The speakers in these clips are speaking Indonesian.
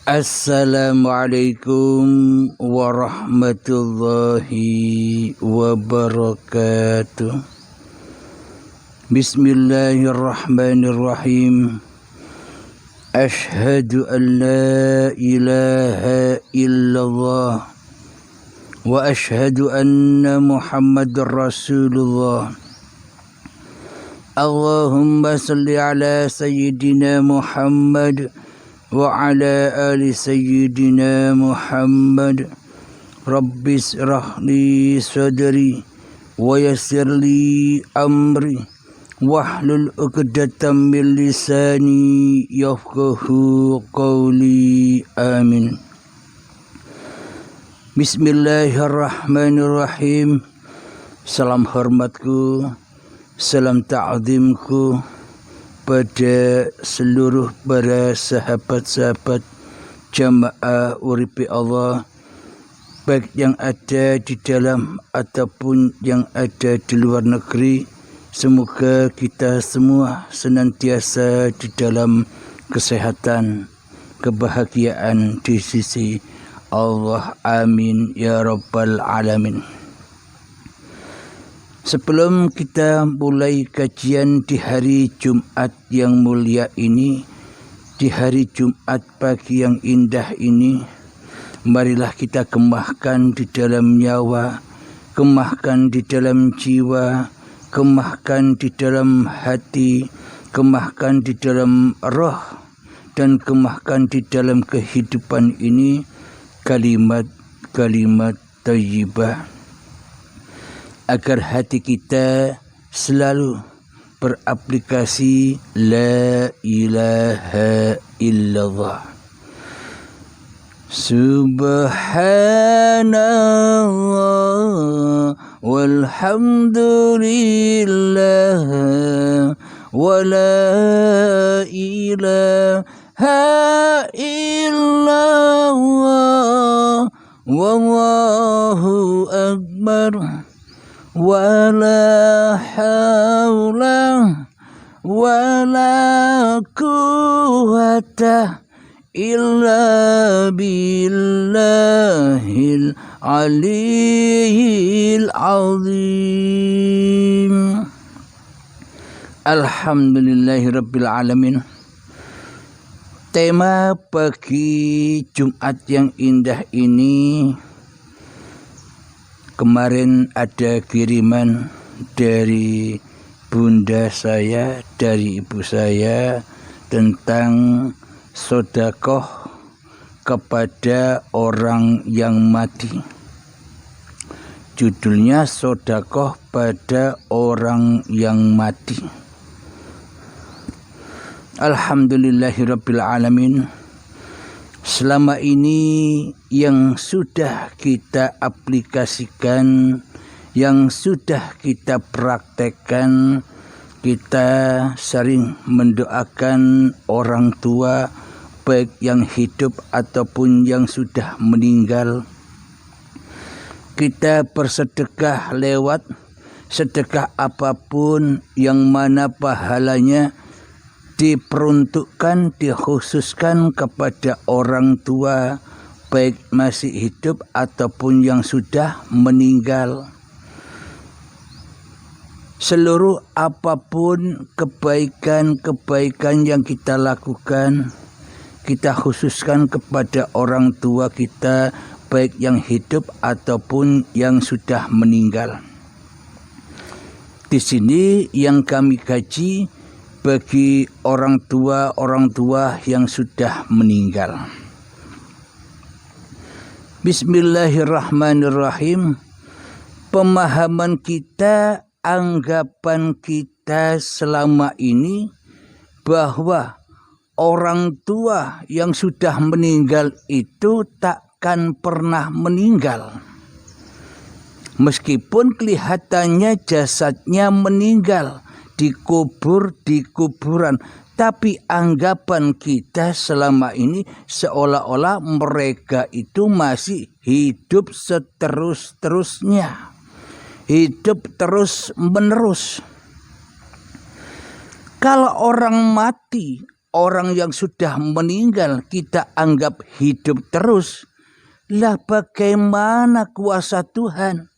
Assalamualaikum warahmatullahi wabarakatuh. Bismillahirrahmanirrahim. Ashhadu an la ilaha illallah wa ashhadu anna Muhammadar Rasulullah. Allahumma salli ala sayyidina Muhammad wa ala ali sayyidina Muhammad. Rabbi israh li sadri wa yassir li amri wahlul 'uqdatam min lisani yafqahu qawli. Amin. Bismillahirrahmanirrahim. Salam hormatku, salam ta'zimku pada seluruh para sahabat-sahabat jamaah uripi Allah, baik yang ada di dalam ataupun yang ada di luar negeri. Semoga kita semua senantiasa di dalam kesehatan, kebahagiaan di sisi Allah. Amin ya rabbal alamin. Sebelum kita mulai kajian di hari Jumat yang mulia ini, di hari Jumat pagi yang indah ini, marilah kita kemahkan di dalam nyawa, kemahkan di dalam jiwa, kemahkan di dalam hati, kemahkan di dalam roh, dan kemahkan di dalam kehidupan ini kalimat-kalimat thayyibah, agar hati kita selalu beraplikasi la ilaha illallah. Subhanallah walhamdulillah wa la ilaha illallah wallahu akbar. Wala hawla wala quwwata illa billahil aliyyil azim. Alhamdulillahi rabbil alamin. Tema pagi Jumat yang indah ini, kemarin ada kiriman dari bunda saya, dari ibu saya, tentang sedekah kepada orang yang mati. Judulnya sedekah pada orang yang mati. Alhamdulillahirabbil alamin. Selama ini yang sudah kita aplikasikan, yang sudah kita praktekkan, kita sering mendoakan orang tua, baik yang hidup ataupun yang sudah meninggal. Kita bersedekah lewat sedekah apapun yang mana pahalanya diperuntukkan, dikhususkan kepada orang tua, baik masih hidup ataupun yang sudah meninggal. Seluruh apapun kebaikan-kebaikan yang kita lakukan, kita khususkan kepada orang tua kita, baik yang hidup ataupun yang sudah meninggal. Di sini yang kami kaji bagi orang tua yang sudah meninggal. Bismillahirrahmanirrahim. Pemahaman kita, anggapan kita selama ini bahwa orang tua yang sudah meninggal itu takkan pernah meninggal. Meskipun kelihatannya jasadnya meninggal, dikubur di kuburan, tapi anggapan kita selama ini seolah-olah mereka itu masih hidup seterus-terusnya, hidup terus menerus. Kalau orang mati orang yang sudah meninggal kita anggap hidup terus. Lah bagaimana kuasa Tuhan?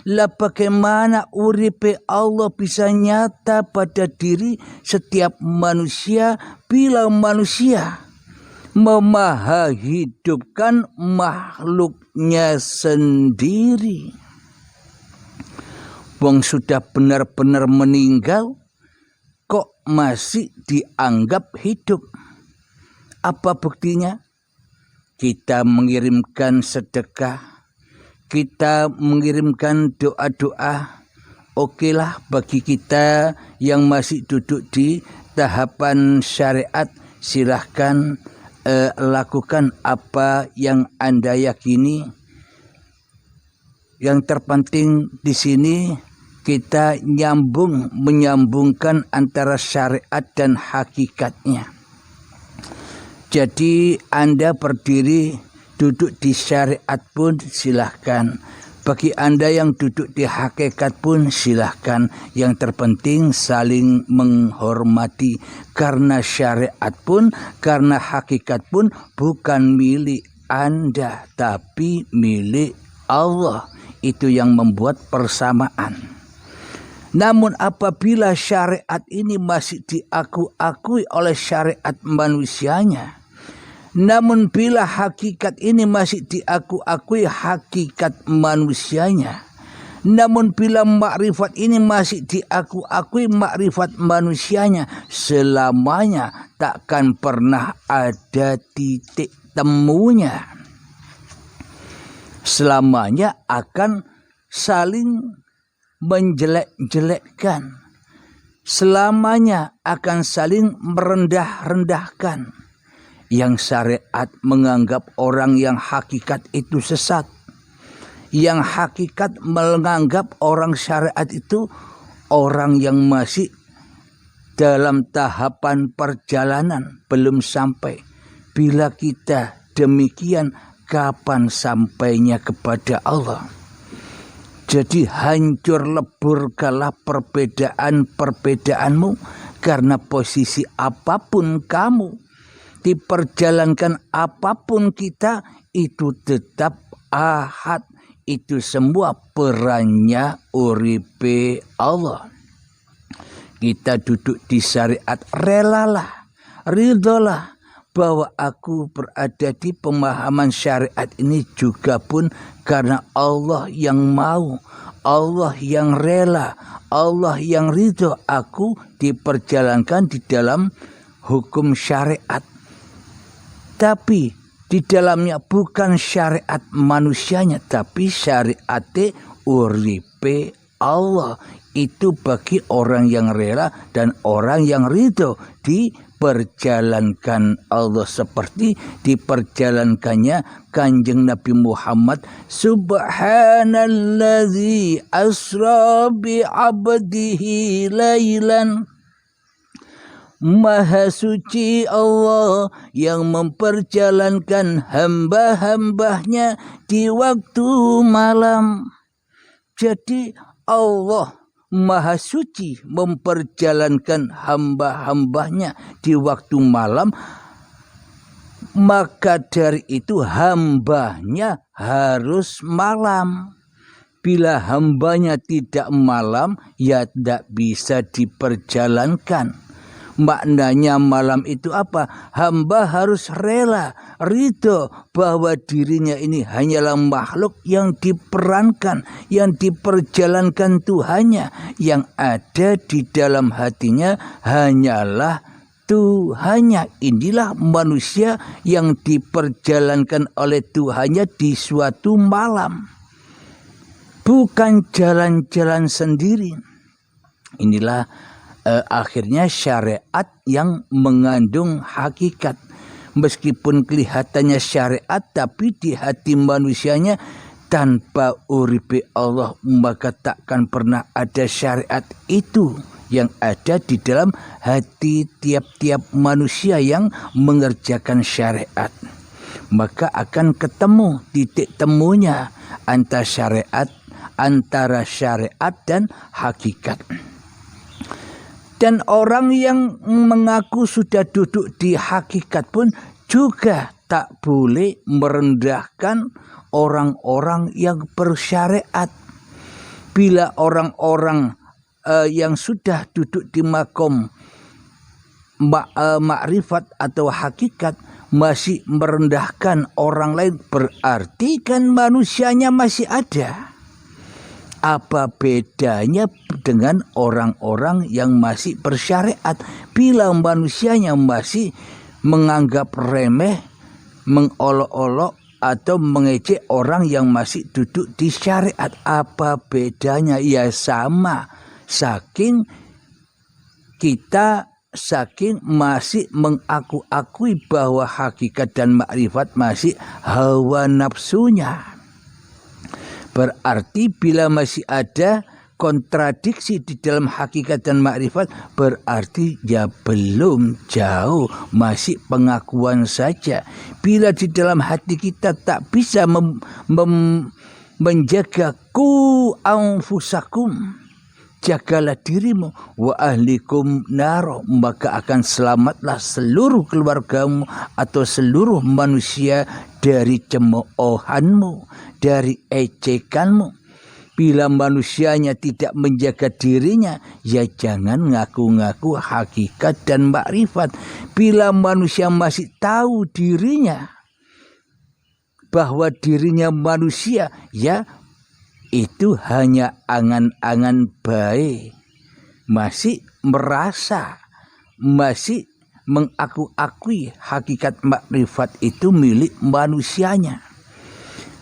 Lah bagaimana uripe Allah bisa nyata pada diri setiap manusia bila manusia memaha hidupkan makhluknya sendiri. Wong sudah benar-benar meninggal kok masih dianggap hidup. Apa buktinya? Kita mengirimkan sedekah, kita mengirimkan doa-doa. Okelah bagi kita yang masih duduk di tahapan syariat, silahkan lakukan apa yang Anda yakini. Yang terpenting di sini kita menyambungkan antara syariat dan hakikatnya. Jadi Anda berdiri duduk di syariat pun silahkan. Bagi Anda yang duduk di hakikat pun silahkan. Yang terpenting saling menghormati. Karena syariat pun, karena hakikat pun bukan milik Anda, tapi milik Allah. Itu yang membuat persamaan. Namun apabila syariat ini masih diakui oleh syariat manusianya, namun bila hakikat ini masih diakui hakikat manusianya, namun bila makrifat ini masih diakui makrifat manusianya, selamanya takkan pernah ada titik temunya. Selamanya akan saling menjelek-jelekkan. Selamanya akan saling merendah-rendahkan. Yang syariat menganggap orang yang hakikat itu sesat. Yang hakikat menganggap orang syariat itu orang yang masih dalam tahapan perjalanan, belum sampai. Bila kita demikian, kapan sampainya kepada Allah? Jadi hancur leburkanlah perbedaan-perbedaanmu, karena posisi apapun kamu, diperjalankan apapun kita, itu tetap ahad. Itu semua perannya uripe Allah. Kita duduk di syariat, relalah, ridholah bahwa aku berada di pemahaman syariat ini juga pun karena Allah yang mau, Allah yang rela, Allah yang ridho aku diperjalankan di dalam hukum syariat. Tapi di dalamnya bukan syariat manusianya, tapi syariat uripe Allah. Itu bagi orang yang rela dan orang yang ridho diperjalankan Allah seperti diperjalankannya Kanjeng Nabi Muhammad. Subhanalladzi asra bi abdihi lailan. Maha suci Allah yang memperjalankan hamba-hambanya di waktu malam. Jadi Allah Maha suci memperjalankan hamba-hambanya di waktu malam. Maka dari itu hambanya harus malam. Bila hambanya tidak malam, ya tidak bisa diperjalankan. Maknanya malam itu apa? Hamba harus rela, ridho bahwa dirinya ini hanyalah makhluk yang diperankan, yang diperjalankan Tuhannya. Yang ada di dalam hatinya hanyalah Tuhannya. Inilah manusia yang diperjalankan oleh Tuhannya di suatu malam. Bukan jalan-jalan sendiri. Inilah akhirnya syariat yang mengandung hakikat. Meskipun kelihatannya syariat, tapi di hati manusianya tanpa uripe Allah, maka takkan pernah ada syariat itu yang ada di dalam hati tiap-tiap manusia yang mengerjakan syariat. Maka akan ketemu titik temunya antara syariat dan hakikat. Dan orang yang mengaku sudah duduk di hakikat pun juga tak boleh merendahkan orang-orang yang bersyariat. Bila orang-orang yang sudah duduk di makom makrifat atau hakikat masih merendahkan orang lain, berarti kan manusianya masih ada. Apa bedanya dengan orang-orang yang masih bersyariat? Bila manusianya masih menganggap remeh, mengolok-olok atau mengejek orang yang masih duduk di syariat, apa bedanya? Ya sama, saking masih mengaku-akui bahwa hakikat dan makrifat masih hawa nafsunya. Berarti bila masih ada kontradiksi di dalam hakikat dan makrifat, berarti ya belum jauh, masih pengakuan saja. Bila di dalam hati kita tak bisa menjaga ku anfusakum, jagalah dirimu, wa ahlikum naro, maka akan selamatlah seluruh keluargamu atau seluruh manusia dari cemoohanmu, dari ejekanmu. Bila manusianya tidak menjaga dirinya, ya jangan ngaku-ngaku hakikat dan makrifat. Bila manusia masih tahu dirinya bahwa dirinya manusia, ya itu hanya angan-angan baik, masih merasa, masih mengaku-akui hakikat makrifat itu milik manusianya.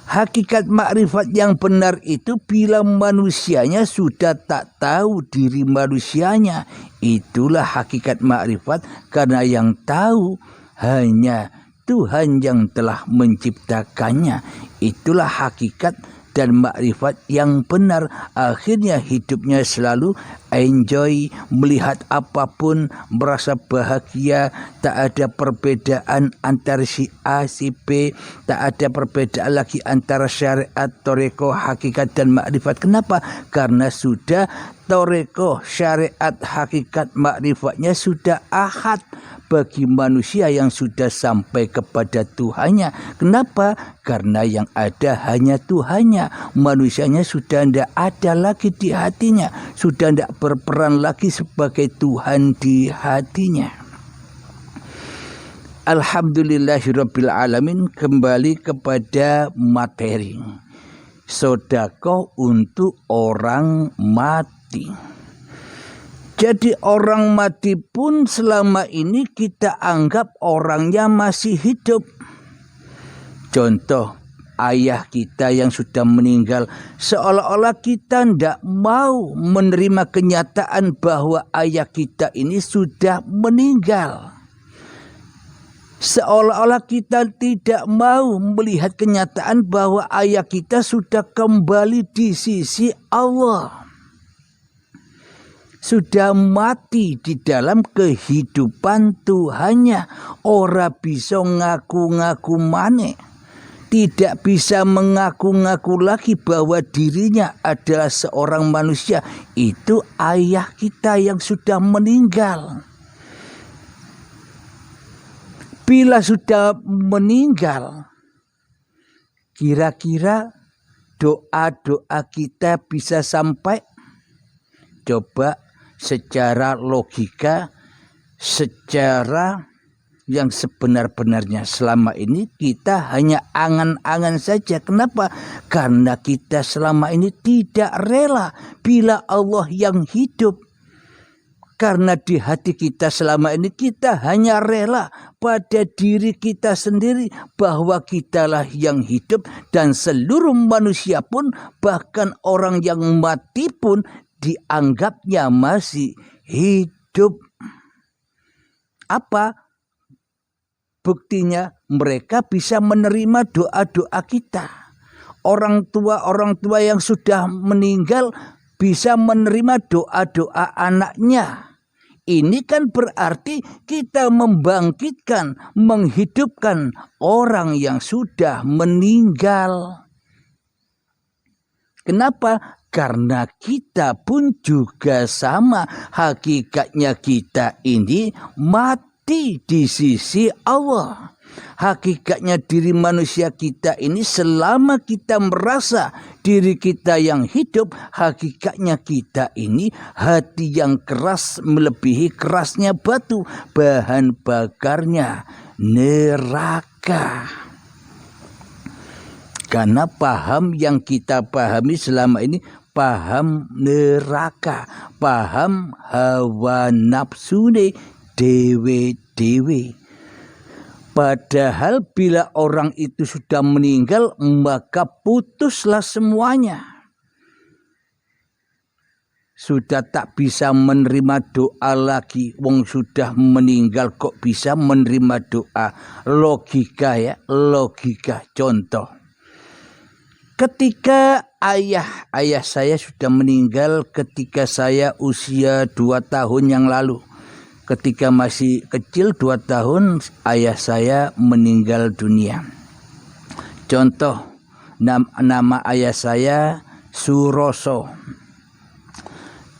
Hakikat makrifat yang benar itu bila manusianya sudah tak tahu diri manusianya, itulah hakikat makrifat, karena yang tahu hanya Tuhan yang telah menciptakannya. Itulah hakikat dan makrifat yang benar. Akhirnya hidupnya selalu enjoy, melihat apapun, merasa bahagia, tak ada perbedaan antara si A, si B, tak ada perbedaan lagi antara syariat, toreko, hakikat dan makrifat. Kenapa? Karena sudah toreko, syariat, hakikat, makrifatnya sudah ahad bagi manusia yang sudah sampai kepada Tuhannya. Kenapa? Karena yang ada hanya Tuhannya. Manusianya sudah tidak ada lagi di hatinya, sudah tidak berperan lagi sebagai Tuhan di hatinya. Alhamdulillahirabbil alamin. Kembali kepada materi. Sedekah untuk orang mati. Jadi orang mati pun selama ini kita anggap orangnya masih hidup. Contoh, ayah kita yang sudah meninggal, seolah-olah kita tidak mau menerima kenyataan bahwa ayah kita ini sudah meninggal. Seolah-olah kita tidak mau melihat kenyataan bahwa ayah kita sudah kembali di sisi Allah, sudah mati di dalam kehidupan Tuhannya. Ora bisa ngaku-ngaku maneh, tidak bisa mengaku-ngaku lagi bahwa dirinya adalah seorang manusia. Itu ayah kita yang sudah meninggal. Bila sudah meninggal, kira-kira doa-doa kita bisa sampai? Coba secara logika, secara yang sebenar-benarnya, selama ini kita hanya angan-angan saja. Kenapa? Karena kita selama ini tidak rela bila Allah yang hidup. Karena di hati kita selama ini kita hanya rela pada diri kita sendiri bahwa kitalah yang hidup, dan seluruh manusia pun, bahkan orang yang mati pun dianggapnya masih hidup. Apa buktinya? Mereka bisa menerima doa-doa kita. Orang tua yang sudah meninggal bisa menerima doa-doa anaknya. Ini kan berarti kita membangkitkan, menghidupkan orang yang sudah meninggal. Kenapa? Karena kita pun juga sama, hakikatnya kita ini mati di sisi Allah. Hakikatnya diri manusia kita ini selama kita merasa diri kita yang hidup, hakikatnya kita ini hati yang keras melebihi kerasnya batu, bahan bakarnya neraka. Karena paham yang kita pahami selama ini paham neraka, paham hawa nafsu dewe-dewe. Padahal bila orang itu sudah meninggal, maka putuslah semuanya. Sudah tak bisa menerima doa lagi. Wong sudah meninggal kok bisa menerima doa. Logika ya, logika. Contoh. Ketika ayah saya sudah meninggal ketika saya usia 2 tahun yang lalu. Ketika masih kecil 2 tahun ayah saya meninggal dunia. Contoh, nama ayah saya Suroso.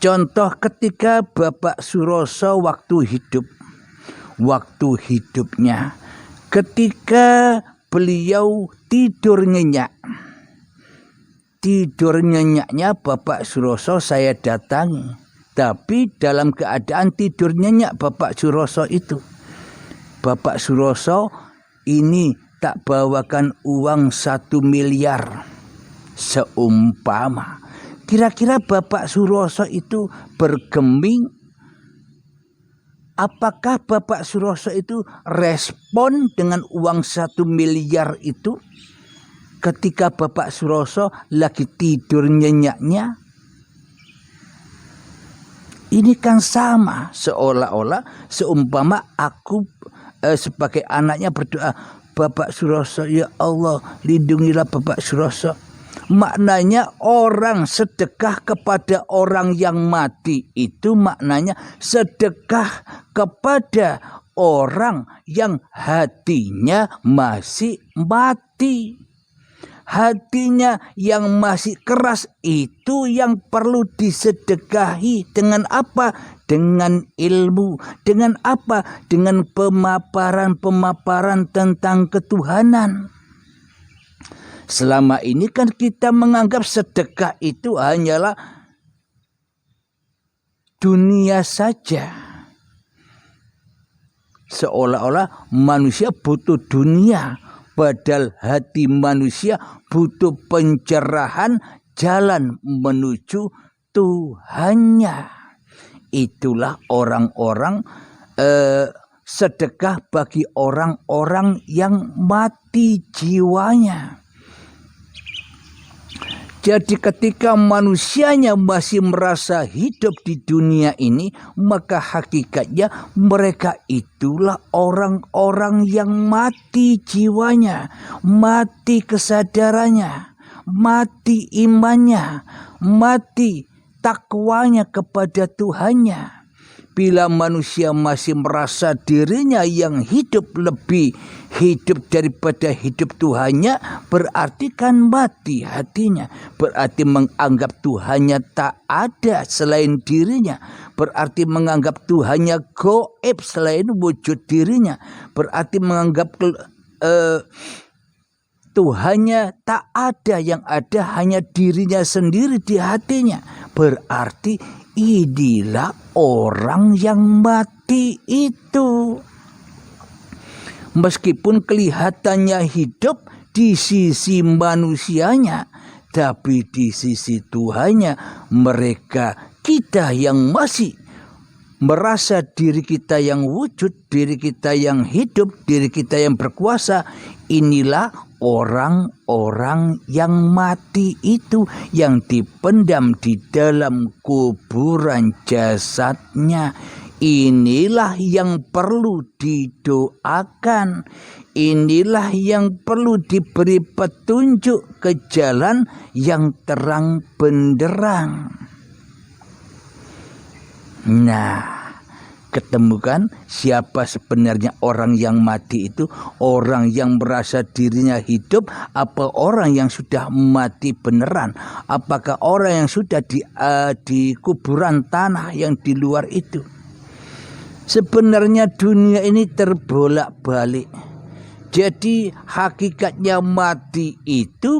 Contoh ketika Bapak Suroso waktu hidupnya. Ketika beliau tidur nyenyak. Tidur nyenyaknya Bapak Suroso saya datangi. Tapi dalam keadaan tidur nyenyak Bapak Suroso itu. Bapak Suroso ini tak bawakan uang 1 miliar. Seumpama. Kira-kira Bapak Suroso itu bergeming. Apakah Bapak Suroso itu respon dengan uang 1 miliar itu? Ketika Bapak Suroso lagi tidur nyenyaknya. Ini kan sama, seolah-olah seumpama aku sebagai anaknya berdoa, Bapak Suroso, ya Allah lindungilah Bapak Suroso. Maknanya orang sedekah kepada orang yang mati itu maknanya sedekah kepada orang yang hatinya masih mati. Hatinya yang masih keras itu yang perlu disedekahi. Dengan apa? Dengan ilmu. Dengan apa? Dengan pemaparan-pemaparan tentang ketuhanan. Selama ini kan kita menganggap sedekah itu hanyalah dunia saja. Seolah-olah manusia butuh dunia. Padahal hati manusia butuh pencerahan jalan menuju Tuhannya. Itulah orang-orang sedekah bagi orang-orang yang mati jiwanya. Jadi ketika manusianya masih merasa hidup di dunia ini, maka hakikatnya mereka itulah orang-orang yang mati jiwanya, mati kesadarannya, mati imannya, mati takwanya kepada Tuhannya. Bila manusia masih merasa dirinya yang hidup lebih hidup daripada hidup Tuhannya, berarti kan mati hatinya. Berarti menganggap Tuhannya tak ada selain dirinya. Berarti menganggap Tuhannya gaib selain wujud dirinya. Berarti menganggap Tuhannya tak ada, yang ada hanya dirinya sendiri di hatinya. Berarti inilah orang yang mati itu. Meskipun kelihatannya hidup di sisi manusianya, tapi di sisi Tuhannya mereka, kita yang masih merasa diri kita yang wujud, diri kita yang hidup, diri kita yang berkuasa, inilah orang-orang yang mati itu, yang dipendam di dalam kuburan jasadnya. Inilah yang perlu didoakan. Inilah yang perlu diberi petunjuk ke jalan yang terang benderang. Nah, ketemukan siapa sebenarnya orang yang mati itu, orang yang merasa dirinya hidup apa orang yang sudah mati beneran, apakah orang yang sudah di kuburan tanah yang di luar itu. Sebenarnya dunia ini terbolak-balik. Jadi hakikatnya mati itu